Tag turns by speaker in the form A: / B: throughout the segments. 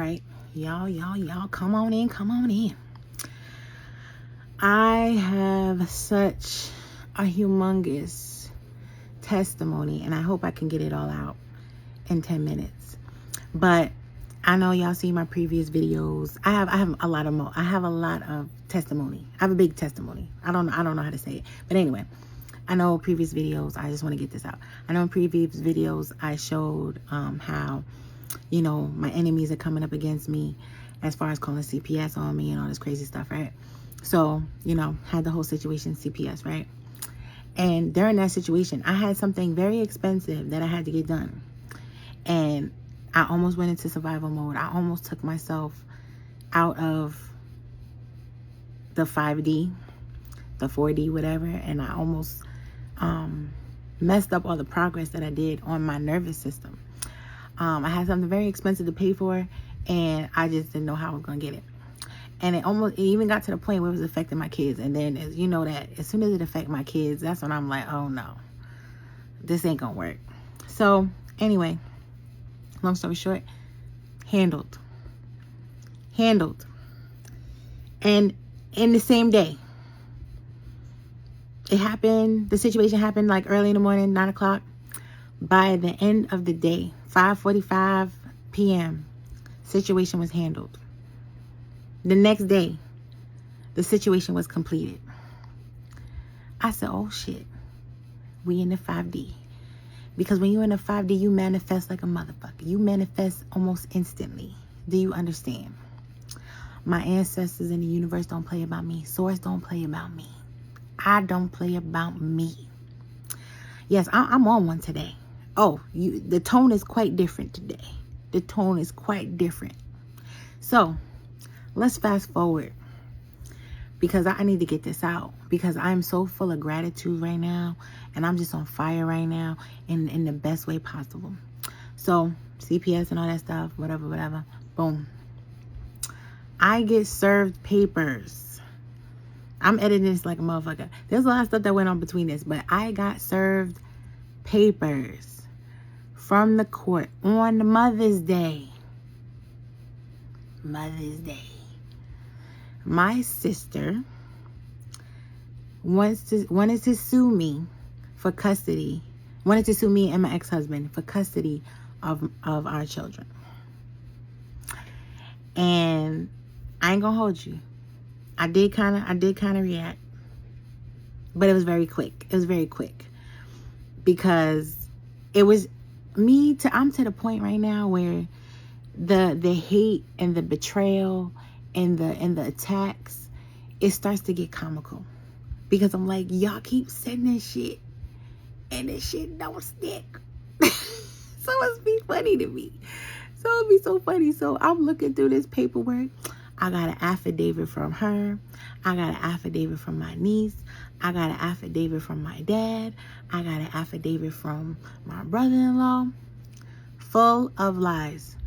A: right. Y'all, come on in. I have such a humongous testimony, and I hope I can get it all out in 10 minutes. But I know y'all see my previous videos. I have a lot of testimony. I have a big testimony. I don't know how to say it. But anyway, I know previous videos, I just want to get this out. I know in previous videos I showed how, my enemies are coming up against me as far as calling CPS on me and all this crazy stuff, right? So, had the whole situation CPS, right? And during that situation, I had something very expensive that I had to get done. And I almost went into survival mode. I almost took myself out of the 5D, the 4D, whatever. And I almost messed up all the progress that I did on my nervous system. I had something very expensive to pay for, and I just didn't know how I was going to get it. And it even got to the point where it was affecting my kids. And then, as soon as it affected my kids, that's when I'm like, oh no, this ain't going to work. So anyway, long story short, handled. And in the same day, the situation happened like early in the morning, 9 o'clock. By the end of the day, 5:45 p.m., situation was handled. The next day, the situation was completed. I said, oh shit, we in the 5D. Because when you're in the 5D, you manifest like a motherfucker. You manifest almost instantly. Do you understand? My ancestors in the universe don't play about me. Source don't play about me. I don't play about me. Yes, I'm on one today. Oh, the tone is quite different today. The tone is quite different. So, let's fast forward. Because I need to get this out. Because I'm so full of gratitude right now. And I'm just on fire right now. In the best way possible. So, CPS and all that stuff. Whatever. Boom. I get served papers. I'm editing this like a motherfucker. There's a lot of stuff that went on between this. But I got served papers from the court on Mother's Day. My sister wanted to sue me for custody. Wanted to sue me and my ex-husband for custody of our children. And I ain't gonna hold you. I did kind of react. But it was very quick. Because it was I'm to the point right now where the hate and the betrayal and the attacks, it starts to get comical. Because I'm like, y'all keep sending shit and this shit don't stick. So it's be funny to me. So it'd be so funny. So I'm looking through this paperwork. I got an affidavit from her. I got an affidavit from my niece. I got an affidavit from my dad. I got an affidavit from my brother-in-law. Full of lies.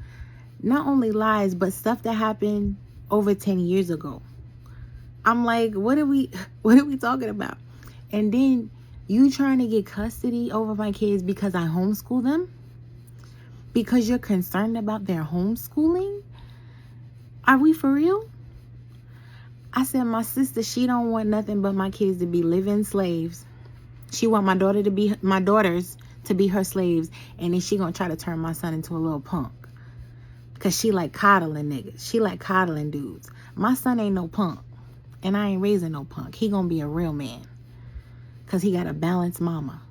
A: Not only lies, but stuff that happened over 10 years ago. I'm like, what are we talking about? And then you trying to get custody over my kids because I homeschool them? Because you're concerned about their homeschooling? Are we for real? I said, my sister, she don't want nothing but my kids to be living slaves. She want my daughters to be her slaves. And then she gonna try to turn my son into a little punk. Because she like coddling niggas. She like coddling dudes. My son ain't no punk. And I ain't raising no punk. He gonna be a real man. Because he got a balanced mama.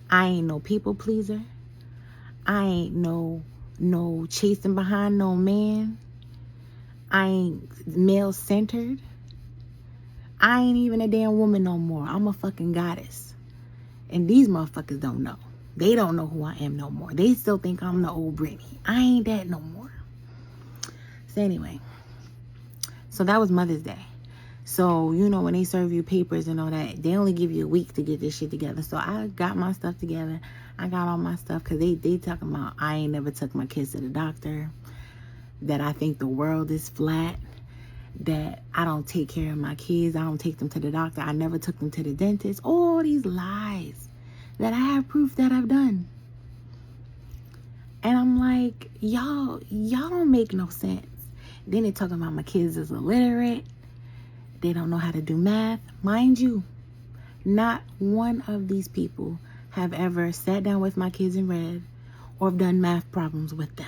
A: I ain't no people pleaser. I ain't no chasing behind no man. I ain't male-centered. I ain't even a damn woman no more. I'm a fucking goddess. And these motherfuckers don't know. They don't know who I am no more. They still think I'm the old Britney. I ain't that no more. So anyway. So that was Mother's Day. So, when they serve you papers and all that, they only give you a week to get this shit together. So I got my stuff together. I got all my stuff because they talking about I ain't never took my kids to the doctor. That I think the world is flat. That I don't take care of my kids. I don't take them to the doctor. I never took them to the dentist. All these lies that I have proof that I've done. And I'm like, y'all don't make no sense. Then they talking about my kids is illiterate. They don't know how to do math. Mind you, not one of these people have ever sat down with my kids and read or have done math problems with them.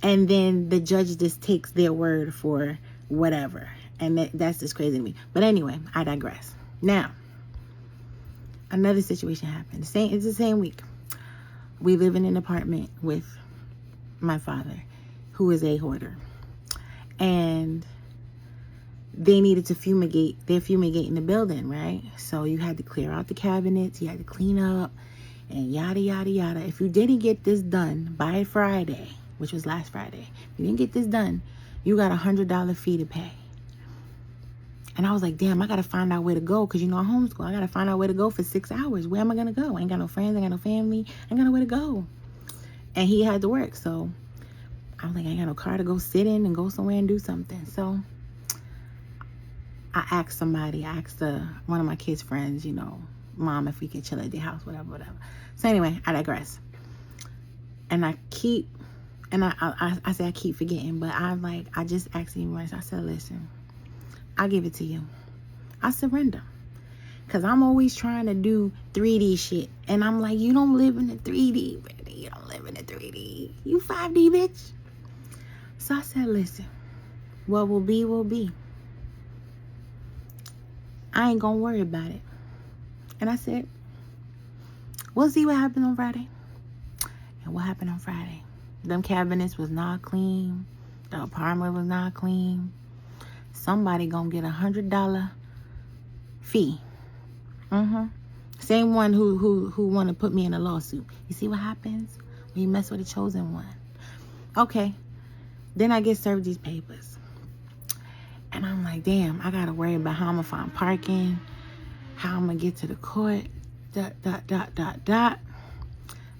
A: And then the judge just takes their word for whatever. And that's just crazy to me. But anyway, I digress. Now, another situation happened. It's the same week. We live in an apartment with my father, who is a hoarder. And they needed to fumigate. They're fumigating the building, right? So you had to clear out the cabinets. You had to clean up and yada, yada, yada. If you didn't get this done by Friday, which was last Friday, if you didn't get this done, you got $100 fee to pay. And I was like, damn, I got to find out where to go. Because, I homeschool. I got to find out where to go for 6 hours. Where am I going to go? I ain't got no friends. I ain't got no family. I ain't got nowhere to go. And he had to work. So I was like, I ain't got no car to go sit in and go somewhere and do something. So I asked somebody. I asked one of my kids' friends, Mom, if we could chill at their house, whatever. So anyway, I digress. And I keep forgetting. But I just asked him once. I said, listen, I give it to you. I surrender. Because I'm always trying to do 3D shit. And I'm like, you don't live in the 3D, baby. You don't live in the 3D. You 5D, bitch. So I said, listen, what will be, will be. I ain't going to worry about it. And I said, we'll see what happens on Friday. And what happened on Friday? Them cabinets was not clean. The apartment was not clean. Somebody gonna get $100 fee. Same one who want to put me in a lawsuit. You see what happens when you mess with a chosen one? Okay. Then I get served these papers. And I'm like, damn, I gotta worry about how I'm gonna find parking, how I'm gonna get to the court, ...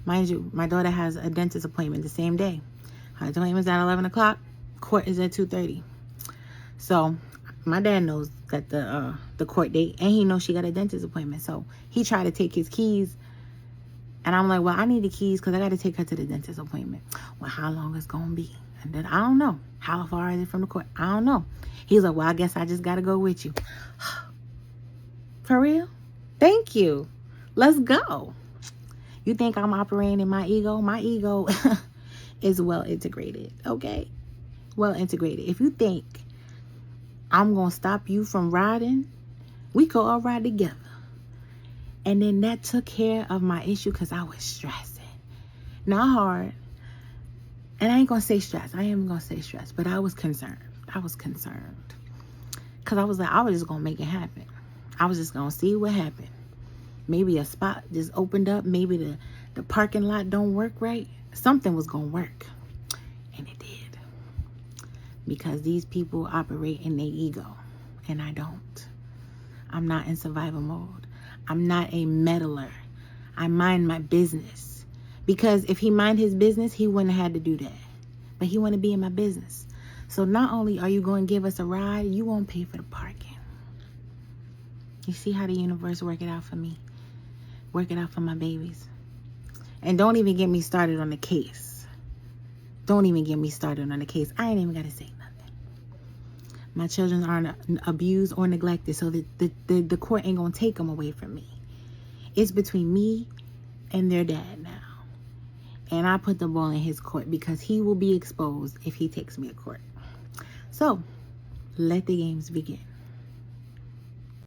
A: Mind you, my daughter has a dentist appointment the same day. Her appointment's at 11 o'clock. Court is at 2:30. So my dad knows that the court date, and he knows she got a dentist appointment. So he tried to take his keys, and I'm like, well, I need the keys because I got to take her to the dentist appointment. Well, how long it's gonna be? And then I don't know. How far is it from the court? I don't know. He's like, well, I guess I just got to go with you. For real? Thank you. Let's go. You think I'm operating in my ego? My ego is well integrated, okay? Well integrated. If you think I'm going to stop you from riding, we could all ride together. And then that took care of my issue because I was stressing. Not hard. And I ain't going to say stress. I am going to say stress. But I was concerned. Because I was like, I was just going to make it happen. I was just going to see what happened. Maybe a spot just opened up. Maybe the parking lot don't work right. Something was going to work. And it did. Because these people operate in their ego. And I don't. I'm not in survival mode. I'm not a meddler. I mind my business. Because if he mind his business, he wouldn't have had to do that. But he want to be in my business. So not only are you going to give us a ride, you won't pay for the parking. You see how the universe work it out for me? Work it out for my babies. And don't even get me started on the case. Don't even get me started on the case. I ain't even got to say nothing. My children aren't abused or neglected, so the court ain't going to take them away from me. It's between me and their dad now. And I put the ball in his court because he will be exposed if he takes me to court. So, let the games begin.